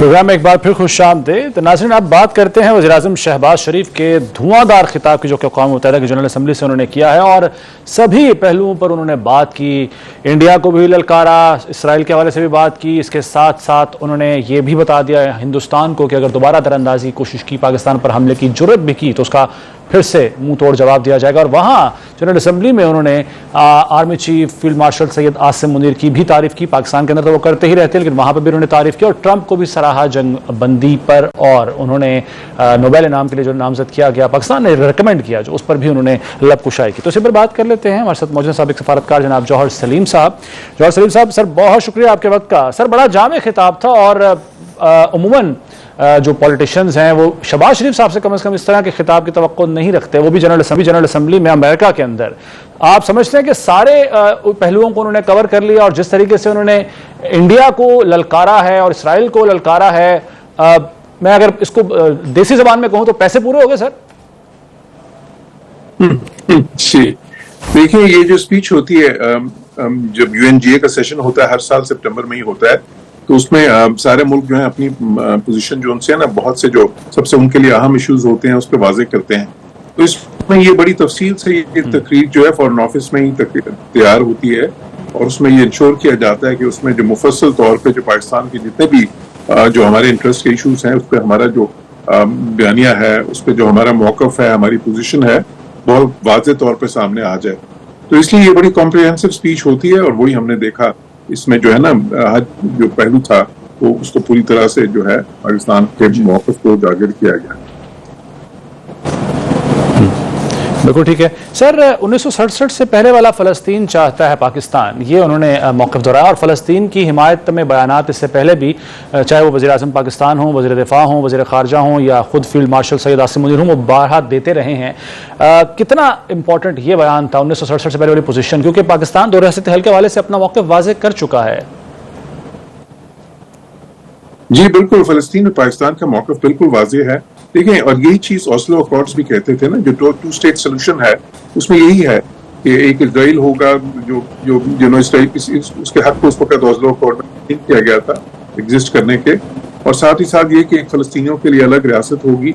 Programme में एक बार फिर खुश आमदीद। नाज़रीन, अब बात करते हैं वज़ीर-ए-आज़म शहबाज शरीफ के धुआंधार खिताब की जो कि अक़वाम मुत्तहिदा की जनरल असम्बली से उन्होंने किया है, और सभी पहलुओं पर उन्होंने बात की। इंडिया को भी ललकारा, इसराइल के हवाले से भी बात की। इसके साथ साथ उन्होंने ये भी बता दिया हिंदुस्तान को कि अगर दोबारा दरअंदाजी की कोशिश की, पाकिस्तान पर हमले की जुर्रत भी की, तो उसका फिर से मुंह तोड़ जवाब दिया जाएगा। और वहाँ जनरल असम्बली में उन्होंने army chief field marshal Syed Asim Munir की भी तारीफ की। पाकिस्तान के अंदर तो वो करते ही रहते हैं, लेकिन वहाँ पर भी उन्होंने तारीफ की और ट्रंप को भी सराहा जंग बंदी पर। और उन्होंने नोबेल इनाम के लिए जो नामजद किया गया, पाकिस्तान ने रिकमेंड किया, जो उस पर भी उन्होंने लब कुशाई की। तो इसी पर बात कर लेते हैं। हमारे साथ मौजूद साबिक सफारतकार जनाब जौहर सलीम साहब। जौहर सलीम साहब, सर बहुत शुक्रिया आपके वक्त का। सर, बड़ा जामे खिताब था और अमूमन जो पॉलिटिशियंस हैं वो शहबाज शरीफ साहब से कम इस तरह के खिताब की तवक्को नहीं रखते, वो भी जनरल असम्बली में अमेरिका के अंदर। आप समझते हैं कि सारे पहलुओं को उन्होंने कवर कर लिया, और जिस तरीके से उन्होंने इंडिया को ललकारा है और इसराइल को ललकारा है, मैं अगर इसको देसी जबान में कहूं तो पैसे पूरे हो गए सर? जी, देखिए, ये जो स्पीच होती है, जब यूएनजीए का सेशन होता है हर साल सितंबर में ही होता है, तो उसमें सारे मुल्क जो है अपनी पोजीशन जो उनसे है ना, बहुत से जो सबसे उनके लिए अहम इश्यूज होते हैं उस पर वाजे करते हैं। तो इसमें ये बड़ी तफसील से ये तकरीर जो है फॉरेन ऑफिस में ही तैयार होती है, और उसमें ये इंश्योर किया जाता है कि उसमें जो मुफस्सल तौर पे जो पाकिस्तान के जितने भी जो हमारे इंटरेस्ट के इशूज हैं उस पर हमारा जो बयानिया है, उस पर जो हमारा मौक़िफ़ है, हमारी पोजीशन है, बहुत वाज़ेह तौर पे सामने आ जाए। तो इसलिए ये बड़ी कॉम्प्रिहेंसिव स्पीच होती है, और वही हमने देखा इसमें जो है ना, हर जो पहलू था वो उसको पूरी तरह से जो है पाकिस्तान के मौक़िफ़ को उजागर किया गया। बिल्कुल ठीक है सर। 1967 से पहले वाला फ़लस्तीन चाहता है पाकिस्तान, ये उन्होंने मौक़िफ़ दोहराया। और फ़लस्तीन की हिमायत में बयानात इससे पहले भी, चाहे वो वज़ीर-ए-आज़म पाकिस्तान हों, वज़ीर दिफ़ा हों, वज़ीर ख़ारजा हों, या ख़ुद फील्ड मार्शल सैयद आसिम मुनीर हों, वो बारहा देते रहे हैं। कितना इंपॉर्टेंट ये बयान था 1967 से पहले वाली पोजीशन, क्योंकि पाकिस्तान दो रियासती हल के हवाले से अपना मौक़िफ़ वाज़ेह कर चुका है। जी बिल्कुल, फ़लस्तीन और पाकिस्तान का मौक़िफ़ बिल्कुल वाज़ेह है। देखें, और यही चीज़ ओस्लो अकॉर्ड्स भी कहते थे ना, जो टू स्टेट सोल्यूशन है उसमें यही है कि एक इजराइल होगा जो इसराइल उसके हक को उस वक्त ओस्लो अकॉर्ड में किया गया था एग्जिस्ट करने के, और साथ ही साथ ये कि एक फ़लस्तीनियों के लिए अलग रियासत होगी,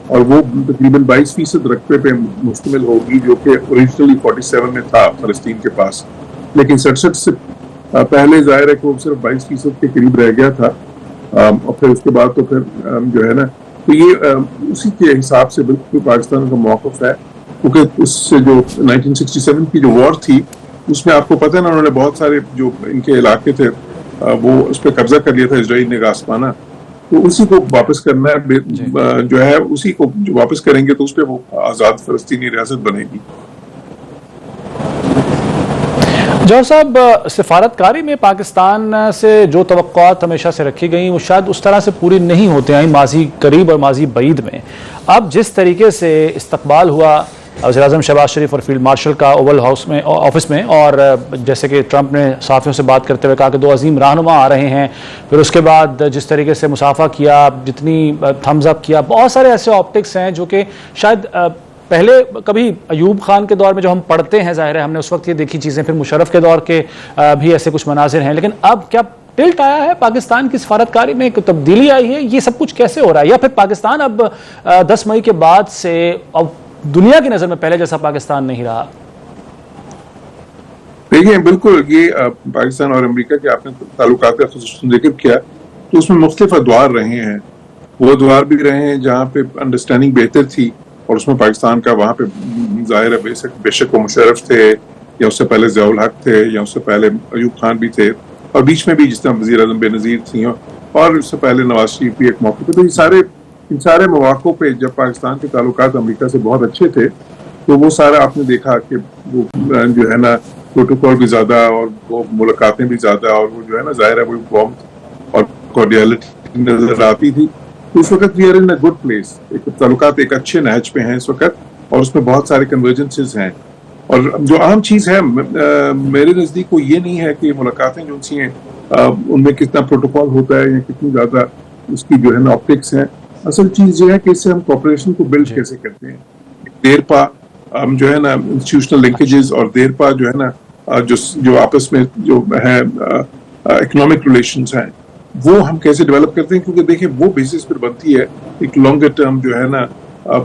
और वो तकरीबन 22% रकबे पे मुश्तमिल होगी, जो कि ओरिजिनली 47 में था फ़लस्तीन के पास, लेकिन 67 से पहले ज़ाहिर है कि वो सिर्फ 22% के करीब रह गया था। और फिर उसके बाद तो फिर जो है ना, तो ये उसी के हिसाब से बिल्कुल पाकिस्तान का मौक़िफ़ है, क्योंकि उससे जो 1967 की जो वॉर थी उसमें आपको पता है ना, उन्होंने बहुत सारे जो इनके इलाके थे वो उस पर कब्जा कर लिया था इजराइल ने गास्पाना, तो उसी को वापस करना है, जो है उसी को जो वापस करेंगे तो उस पर वो आज़ाद फ़लस्तीनी रियासत बनेगी। जौहर साहब, सिफारतकारी में पाकिस्तान से जो तवक्कुआत हमेशा से रखी गई वो शायद उस तरह से पूरी नहीं होती आई माजी करीब और माजी बईद में। अब जिस तरीके से इस्तकबाल हुआ वज़ीर-ए-आज़म शहबाज शरीफ और फील्ड मार्शल का ओवल हाउस में, ऑफिस में, और जैसे कि ट्रंप ने सहाफ़ियों से बात करते हुए कहा कि दो अजीम रहनुमा आ रहे हैं, फिर उसके बाद जिस तरीके से मुसाफा किया, जितनी थम्स अप किया, बहुत सारे ऐसे ऑप्टिक्स हैं जो कि शायद पहले कभी अयूब खान के दौर में जो हम पढ़ते हैं, ज़ाहिर है हमने उस वक्त ये देखी चीज़ें, फिर मुशर्रफ के दौर के भी ऐसे कुछ मनाजिर हैं, लेकिन अब क्या टिल्ट आया है पाकिस्तान की सफारतकारी में, एक तब्दीली आई है? ये सब कुछ कैसे हो रहा है? या फिर पाकिस्तान अब 10 मई के बाद से अब दुनिया की नज़र में पहले जैसा पाकिस्तान नहीं रहा? देखिए, बिल्कुल ये पाकिस्तान और अमेरिका के आपने ताल्लुकात का जिक्र किया, तो उसमें मुख्तलिफ अदवार रहे हैं। वो अदवार भी रहे हैं जहाँ पे अंडरस्टैंडिंग बेहतर थी, और उसमें पाकिस्तान का वहाँ पे ज़ाहिर है बेशक वो मुशर्रफ थे, या उससे पहले ज़ियाउल हक थे, या उससे पहले अयूब खान भी थे, और बीच में भी जिस तरह वज़ीर-ए-आज़म बेनज़ीर थी, और उससे पहले नवाज शरीफ भी एक मौके पे। तो इन सारे मौक़ों पे जब पाकिस्तान के ताल्लुकात अमेरिका से बहुत अच्छे थे, तो वो सारा आपने देखा कि वो जो है ना, प्रोटोकॉल भी ज़्यादा और वो मुलाकातें भी ज़्यादा, और वो जो है ना, ज़ाहिर है वो वार्मथ और कॉर्डियलिटी नज़र आती थी। तो इस वक्त we are in a good place, एक ताल्लुकात एक अच्छे नहज पे हैं इस वक्त, और उसमें बहुत सारे कन्वर्जेंसेस हैं। और जो अहम चीज़ है मेरे नज़दीक वो ये नहीं है कि मुलाकातें जो सी हैं उनमें कितना प्रोटोकॉल होता है या कितनी ज़्यादा उसकी जो है ना ऑप्टिक्स हैं। असल चीज़ ये है कि इससे हम कॉपरेशन को बिल्ड कैसे करते हैं। देर पा जो है ना इंस्टीट्यूशनल लिंकेजेस, और देर पा जो है ना जो आपस में जो है इकोनॉमिक रिलेशंस हैं, وہ ہم کیسے ڈیولپ کرتے ہیں, کیونکہ دیکھیں وہ بیسس پر بنتی ہے ایک لانگر ٹرم جو ہے نا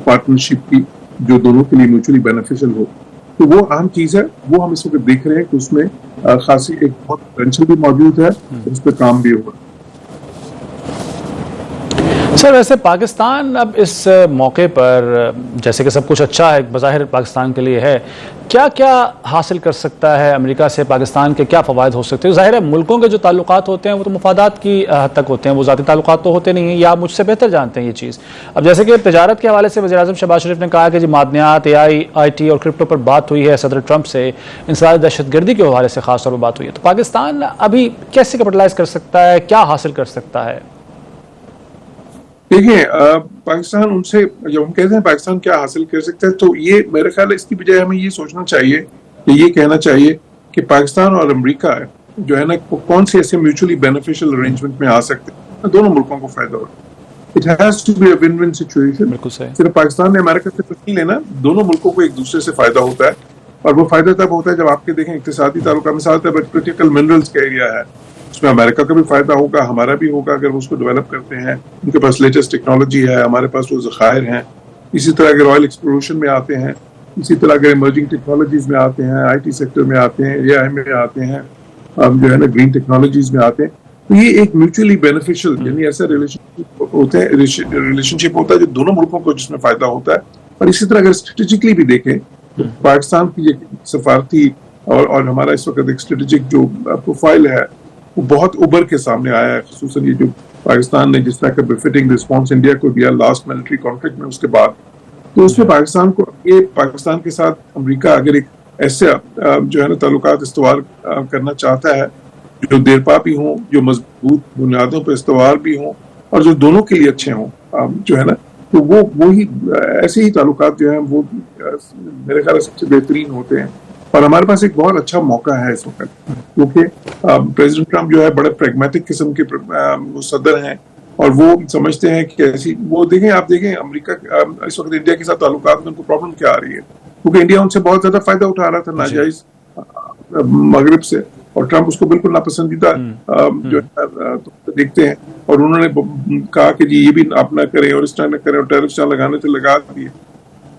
پارٹنرشپ کی, جو دونوں کے لیے میوچولی بینیفیشل ہو. تو وہ اہم چیز ہے, وہ ہم اس وقت دیکھ رہے ہیں کہ اس میں خاصی ایک بہت پوٹینشیل بھی موجود ہے, اس پہ کام بھی ہوگا. سر ویسے پاکستان اب اس موقع پر جیسے کہ سب کچھ اچھا ہے بظاہر پاکستان کے لیے ہے, کیا کیا حاصل کر سکتا ہے امریکہ سے؟ پاکستان کے کیا فوائد ہو سکتے ہیں؟ ظاہر ہے ملکوں کے جو تعلقات ہوتے ہیں وہ تو مفادات کی حد تک ہوتے ہیں, وہ ذاتی تعلقات تو ہوتے نہیں ہیں, یا آپ مجھ سے بہتر جانتے ہیں یہ چیز. اب جیسے کہ تجارت کے حوالے سے وزیر اعظم شہباز شریف نے کہا کہ جی معدنیات, آئی ٹی اور کرپٹو پر بات ہوئی ہے صدر ٹرمپ سے, انسداد دہشت گردی کے حوالے سے خاص طور پر بات ہوئی ہے. تو پاکستان ابھی کیسے کیپٹلائز کر سکتا ہے, کیا حاصل کر سکتا ہے؟ دیکھیں پاکستان ان سے جب ہم کہتے ہیں پاکستان کیا حاصل کر سکتا ہے, تو یہ میرے خیال ہے اس کی بجائے ہمیں یہ سوچنا چاہیے کہ یہ کہنا چاہیے کہ پاکستان اور امریکہ جو ہے نا کون سے ایسے میوچولی بینیفیشل ارینجمنٹ میں آ سکتے ہیں دونوں ملکوں کو فائدہ ہو. It has to be a win win situation. بالکل صحیح. صرف پاکستان نے امریکہ سے نہیں لینا, دونوں ملکوں کو ایک دوسرے سے فائدہ ہوتا ہے, اور وہ فائدہ تب ہوتا ہے جب آپ کے دیکھیں اقتصادی تعلقات, مثال طور پر کرٹیکل منرلز کا ایریا ہے, اس میں امریکہ کا بھی فائدہ ہوگا, ہمارا بھی ہوگا اگر وہ اس کو ڈیولپ کرتے ہیں. ان کے پاس لیٹسٹ ٹیکنالوجی ہے, ہمارے پاس وہ ذخائر ہیں. اسی طرح اگر آئل ایکسپلوریشن میں آتے ہیں, اسی طرح اگر ایمرجنگ ٹیکنالوجیز میں آتے ہیں, آئی ٹی سیکٹر میں آتے ہیں, اے آئی میں آتے ہیں, جو ہے نا گرین ٹیکنالوجیز میں آتے ہیں, تو یہ ایک میوچولی بینیفیشل یعنی ایسا ریلیشن شپ ہوتا ہے جو دونوں ملکوں کو جس میں فائدہ ہوتا ہے. اور اسی طرح اگر اسٹریٹجکلی بھی دیکھیں تو پاکستان کی یہ سفارتی اور ہمارا اس وقت ایک اسٹریٹجک جو پروفائل ہے وہ بہت ابھر کے سامنے آیا ہے, خصوصاً یہ جو پاکستان نے جس طرح کا بفٹنگ رسپانس انڈیا کو دیا لاسٹ ملٹری کانفلکٹ میں اس کے بعد, تو اس میں پاکستان کو یہ پاکستان کے ساتھ امریکہ اگر ایک ایسے جو ہے نا تعلقات استوار کرنا چاہتا ہے جو دیرپا بھی ہوں, جو مضبوط بنیادوں پہ استوار بھی ہوں, اور جو دونوں کے لیے اچھے ہوں, جو ہے نا, تو وہی ایسے ہی تعلقات جو ہیں وہ میرے خیال سب سے بہترین ہوتے ہیں. اور ہمارے پاس ایک بہت اچھا موقع ہے اس وقت, کیونکہ پریزیڈنٹ ٹرمپ جو ہے بڑے پریگمیٹک قسم کے صدر ہیں, اور وہ سمجھتے ہیں کہ ایسی وہ دیکھیں, آپ دیکھیں امریکہ اس وقت انڈیا کے ساتھ تعلقات میں ان کو پرابلم کیا آ رہی ہے, کیونکہ انڈیا ان سے بہت زیادہ فائدہ اٹھا رہا تھا ناجائز مغرب سے, اور ٹرمپ اس کو بالکل ناپسندیدہ جو دیکھتے ہیں, اور انہوں نے کہا کہ جی یہ بھی آپ نہ کریں اور اس طرح نہ کریں, اور ٹیرف لگانے سے لگا دیے.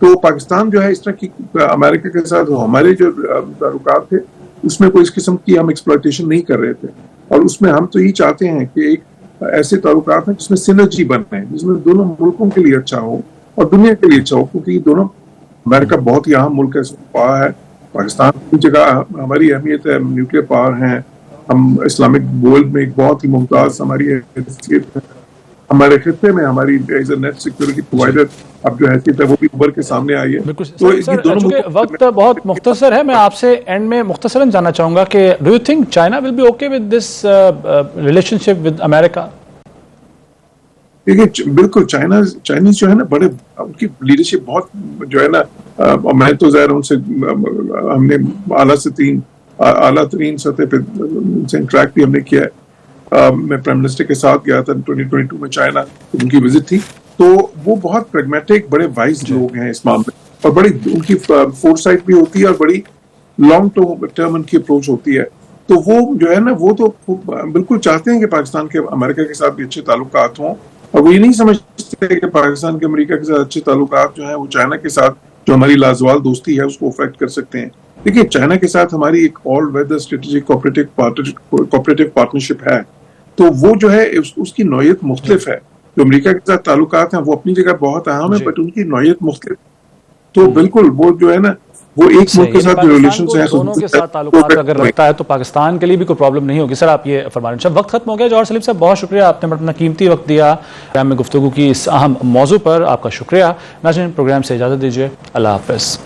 تو پاکستان جو ہے اس طرح کی امریکہ کے ساتھ ہمارے جو تعلقات تھے اس میں کوئی اس قسم کی ہم ایکسپلائٹیشن نہیں کر رہے تھے, اور اس میں ہم تو یہ چاہتے ہیں کہ ایک ایسے تعلقات ہیں جس میں سینرجی بنے, جس میں دونوں ملکوں کے لیے اچھا ہو اور دنیا کے لیے اچھا ہو, کیونکہ یہ دونوں امریکہ بہت ہی اہم ملک ہے, پاکستان کی جگہ ہماری اہمیت ہے, نیوکلیر پاور ہیں, ہم اسلامک ورلڈ میں ایک بہت ہی ممتاز ہماری حیثیت ہے, ہمارے خطے میں ہماری as a net security provider اب جو حیثیت ہے وہ بھی ابھر کے سامنے آئی ہے. تو چونکہ وقت بہت مختصر ہے, میں آپ سے اینڈ میں مختصراً جاننا چاہوں گا کہ do you think China will be okay with this relationship with America? دیکھیے بالکل چائنیز جو ہے نا بڑے ان کی لیڈرشپ بہت جو ہے نا, میں تو ظاہر ان سے ہم نے اعلیٰ ترین سطح پہ ان سے انٹریکٹ بھی ہم نے کیا ہے. میں پرائم منسٹر کے ساتھ گیا تھا 2022 میں چائنا, ان کی وزٹ تھی, تو وہ بہت پریگمیٹک بڑے وائز لوگ ہیں اس معاملے, اور بڑی ان کی فور سائٹ بھی ہوتی ہے اور بڑی لانگ ٹرم ان کی اپروچ ہوتی ہے. تو وہ جو ہے نا وہ تو بالکل چاہتے ہیں کہ پاکستان کے امریکہ کے ساتھ بھی اچھے تعلقات ہوں, اور وہ یہ نہیں سمجھتے کہ پاکستان کے امریکہ کے ساتھ اچھے تعلقات جو ہیں وہ چائنا کے ساتھ جو ہماری لازوال دوستی ہے اس کو افیکٹ کر سکتے ہیں. دیکھیے چائنا کے ساتھ ہماری ایک آل ویدر اسٹریٹجک کوآپریٹو پارٹنرشپ ہے, تو وہ جو ہے اس کی نوعیت مختلف ہے. جو امریکہ کے ساتھ تعلقات ہیں وہ اپنی جگہ بہت اہم ہے, بٹ ان کی نوعیت مختلف. تو بالکل وہ جو ہے نا وہ ایک ملک کے ساتھ جو ریلیشنز ہیں دونوں کے ساتھ تعلقات اگر رکھتا ہے تو پاکستان کے لیے بھی کوئی پرابلم نہیں ہوگی. سر آپ یہ فرمائیں. وقت ختم ہو گیا. جوہر سلیم صاحب بہت شکریہ, آپ نے اپنا قیمتی وقت دیا پروگرام میں گفتگو کی اس اہم موضوع پر, آپ کا شکریہ. ناظرین پروگرام سے اجازت دیجیے, اللہ حافظ.